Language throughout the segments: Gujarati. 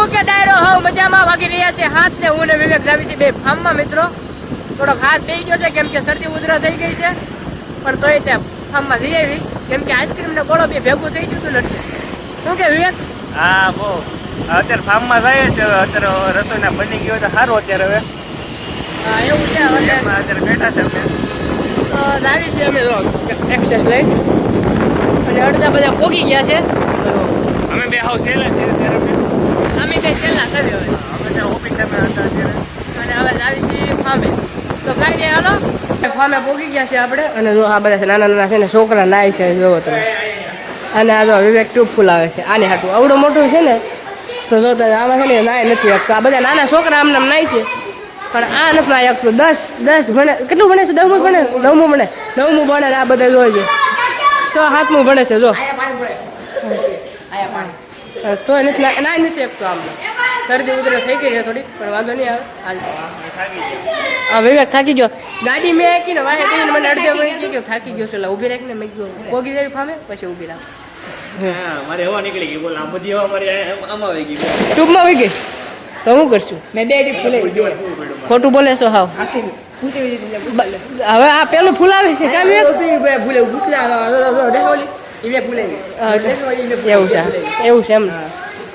શું કે ડાયરો હાવ મજામાં વાગી રહ્યા છે હાથ ને હું ને વિવેક જાવી છે બે ફાર્મમાં મિત્રો થોડોક હાથ બેસી ગયો છે કેમ કે શરદી ઉધરા થઈ ગઈ છે પણ તોય ત્યાં ફાર્મમાં જઈ આવી કેમ કે આઈસ્ક્રીમ ને ગોળો બે ભેગું થઈ ગયું હતું નથી શું કે વિવેક હા બહુ અત્યારે ફાર્મમાં જઈએ છે અત્યારે રસોઈના બની ગયો તો સારું અત્યારે હવે હા એવું છે અત્યારે બેઠા છે અમે તો જાવી છે અમે એક્સેસ લઈ અને અડધા બધા પોગી ગયા છે અમે બે હાવ સેલા છે અત્યારે અમે બે છેલ્લા છે હવે અમે ત્યાં ઓફિસે હતા અત્યારે અને હવે જાવી છીએ ફાર્મે તો કાંઈ નહીં હાલો ફાર્મે પોગી ગયા છે આપણે અને જો આ બધા નાના નાના છે ને છોકરા નાય છે જોવો તમે અને આ જો વિવેક ટ્યુબ ફૂલાવે છે આની હાટું આવડું મોટું છે ને તો જો તમે આમાં છે ને નાય નથી શકતો આ બધા નાના છોકરા આમને નાય છે પણ આ નથી નાય શકતું 10 ભણે કેટલું ભણે છે 10મું ભણે 9મું ભણે 9મું ભણે આ બધા જોઈએ છે 6-7મું ભણે છે જો તો નથી નાય નથી શકતો આમ શરદી ઉધરસ થઈ ગઈ છે થોડીક પણ વાંધો નહીં આવે હાલ હા વિવેક થાકી ગયો ગાડી મેં આંકીને વાહે કહીને મને અડધે વળી ગયો થાકી ગયો છે ઊભી રાખીને મેં ગયો પોગી જાય ફામે પછી ઊભી રાખ મારે હવા નીકળી ગઈ બોલ આ બધી હવા મારી આમાં આવી ગઈ ટ્યુબમાં આવી ગઈ તો હું કરશું મેં બે ટીપ ફૂલાવી ખોટું બોલે છો હાવ હવે આ પેલું ફૂલાવે છે કામ એવું છે એમ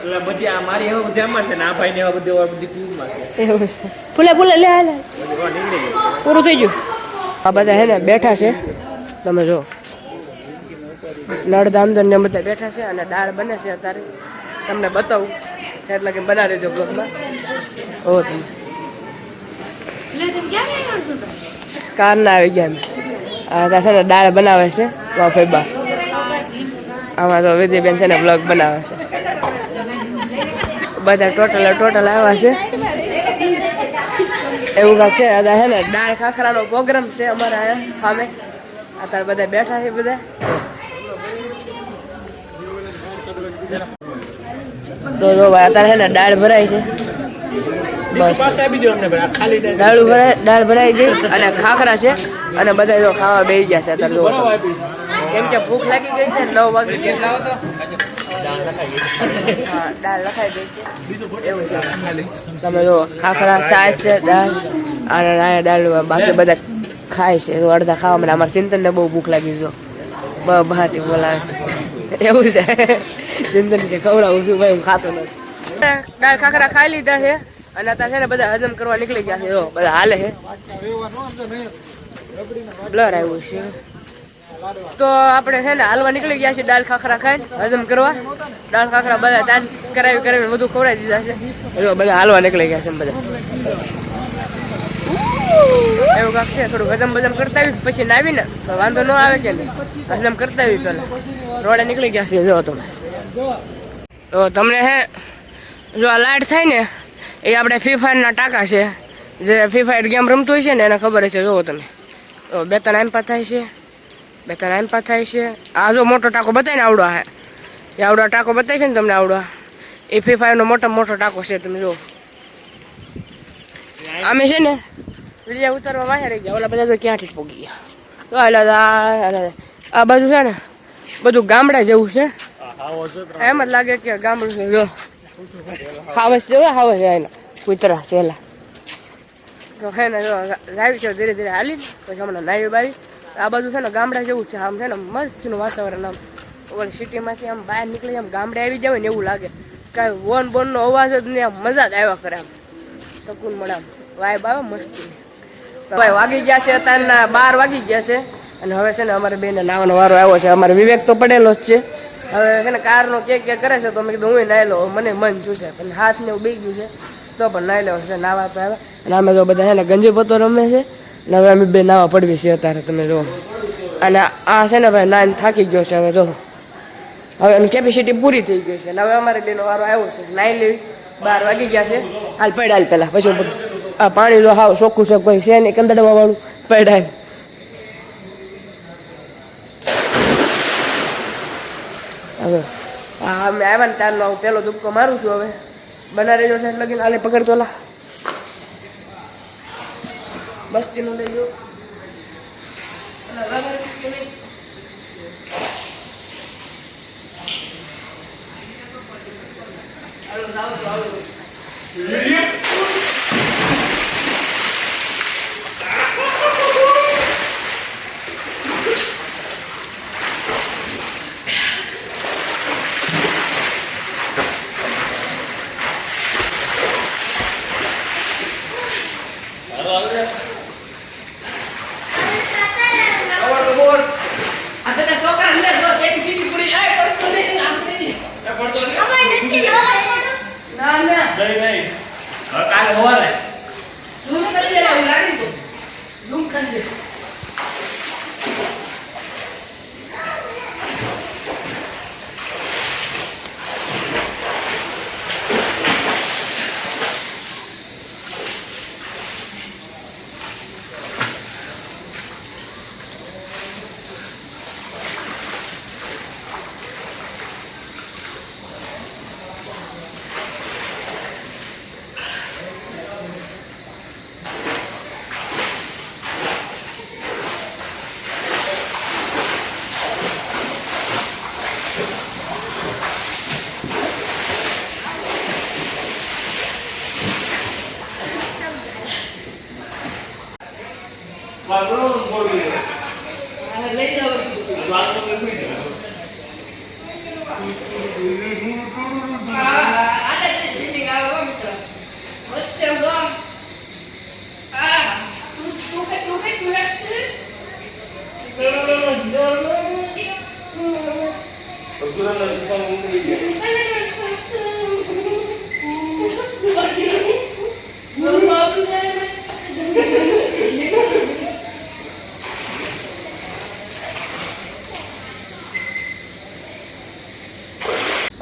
એટલે બધી આ મારી હવા બધી આમાં છે ને આ ભાઈ ને હવા બધી ટ્યુબમાં છે એવું છે ફૂલે લે પૂરું થઈ ગયું આ બધા હે ને બેઠા છે તમે જો નળદા અંદર ને બધા બેઠા છે અને દાળ બને છે અત્યારે તમને બતાવું એટલે કે બના રહેજો બ્લોગમાં ઓ તમે કાર ના આવી ગયા આ છે ને દાળ બનાવે છે વાફેબા આમાં તો વિધિબેન છે ને બ્લોગ બનાવે છે બધા ટોટલ આવ્યા છે એવું કાંક છે અત્યારે છે ને દાળ ખાખરાનો પ્રોગ્રામ છે અમારા ફામે અત્યારે બધા બેઠા છે બધા તો જો ભાઈ અત્યારે છે ને દાળ ભરાય છે દાળ ભરાઈ ગઈ અને ખાખરા છે અને બધા જો ખાવા બેસી ગયા છે અત્યારે જો કેમ કે ભૂખ લાગી ગઈ છે 9 વાગે હા દાળ લખાઈ ગઈ છે એવું છે તમે જો ખાખરા છાશ છે દાળ અને દાળ બાકી બધા ખાય છે અડધા ખાવા મને અમારા ચિંતનને બહુ ભૂખ લાગી જો બહારથી બોલાવે છે એવું છે ચિંતન કે ખવડાવું છું ભાઈ હું ખાતો નથી દાળ ખાખરા ખાઈ લીધા છે અને અત્યારે છે ને બધા હજમ કરવા નીકળી ગયા છે જો બધા હાલે છે બ્લર આવ્યું છે તો આપણે છે ને હાલવા નીકળી ગયા છીએ દાળ ખાખરા ખાઈને હજમ કરવા દાળ ખાખરા બધા તાન કરાવીને બધું ખવડાવી દીધા છે જો બધા હાલવા નીકળી ગયા છે બધા એવું કાંક છે થોડું હજમ કરતા આવી પછી નાવી ને તો વાંધો ન આવે કે નહીં હજમ કરતા આવી પહેલાં રોડે નીકળી ગયા છે જો તમે તો તમને હે જો આ લાઇટ થાય ને એ આપણે ફ્રી ફાયરના ટાંકા છે જે ફ્રી ફાયર ગેમ રમતું હોય છે ને એને ખબર છે જુઓ તમે તો 2-3 આઈમ્પા થાય છે આ જો મોટો ટાંકો બતાવીને આવડો હે એ આવડો ટાંકો બતાવી છે ને તમને આવડો એ ફ્રી ફાયરનો મોટો ટાંકો છે તમે જુઓ અમે છે ને વિડીયો ઉતારવા વાહે રહી ગયા ઓલા બધા તો ક્યાંથી પોગી ગયા તો આ બાજુ છે ને બધું ગામડા જેવું છે એમ જ લાગે કે ગામડું છે જો હાવસ જેવો હાવસ જાય કૂતરા છેલ્લા તો હે ને જો જાવી છે ધીરે ધીરે હાલી પછી હમણાં નાવી બાવી આ બાજુ છે ને ગામડા જેવું છે આમ છે ને મસ્તનું વાતાવરણ આમ ઓલી સિટીમાંથી આમ બહાર નીકળી આમ ગામડે આવી જાય ને એવું લાગે કાંઈ બોનનો અવાજ જ નહીં આમ મજા જ આવ્યા કરે આમ શકૂન મળે આમ વાઇબ આવે મસ્તી ભાઈ વાગી ગયા છે અત્યારના 12 વાગી ગયા છે અને હવે છે ને અમારે બેને નાવાનો વારો આવ્યો છે અમારે વિવેક તો પડેલો જ છે હવે છે ને કારનો કે કરે છે તો મેં કીધું હું નાહી લઉં મને મન છું છે પણ હાથ ને એવું બે ગયું છે તો પણ નાહી લેવું છે નાવા તો આવે અને અમે તો બધા છે ને ગંજી પત્તો રમે છે અને હવે અમે બે નાવા પડવી છીએ અત્યારે તમે જો અને આ છે ને ભાઈ નાઈને થાકી ગયો છે હવે જો હવે એની કેપેસિટી પૂરી થઈ ગઈ છે અને હવે અમારે બેનો વારો આવ્યો છે નાહી લેવી 12 વાગી ગયા છે હાલ પડાલ પહેલાં પછી આ પાણી જો હાવ ચોખ્ખું છે કોઈ છે નહીં કંદડવા વાળું પડાય હવે હા મેં આવ્યા ને તારનો હું પહેલો દુબકો મારું છું હવે બના રહેજો છે લગીને હાલે પકડતો લા મસ્તીનું લઈ લો કાલે સવારે લઈ જાઓ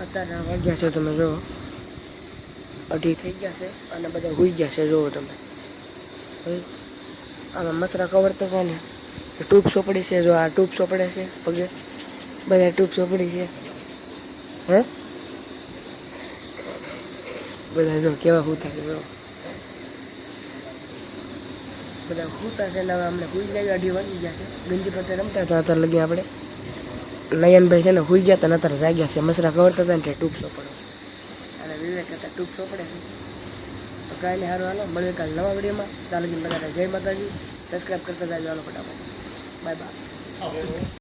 અત્યારે વાગ્યા છે તમે જુઓ 2:30 થઈ ગયા છે અને બધા હોઈ ગયા છે જુઓ તમે આમાં મસરા કવર તો ને ટ્યુબ સોપડી છે જો આ ટ્યુબ સોપડે છે પગે બધા ટ્યુબ સોપડી છે હે બધા જો કેવા હુતા છે જો બધા હુતા છે ને હવે અમને હુઈ જાય 2:30 વાગી ગયા છે ગંજી પ્રત્યે રમતા હતા અત્યારે લગી આપણે નયનભાઈ છે ને હુઈ ગયા હતા અત્યારે જાગ્યા છે મસરા કવરતા હતા ને ટ્યુબ સોપડે અને વિવેક હતા ટ્યુબ સોપડે છે તો કાંઈ સારું હાલો મળીએ કાલે નવા વિડીયોમાં ત્યાં લગી બધાને જય માતાજી સબસ્ક્રાઈબ કરતા જાજો હાલો ફટાફટ બાય બાય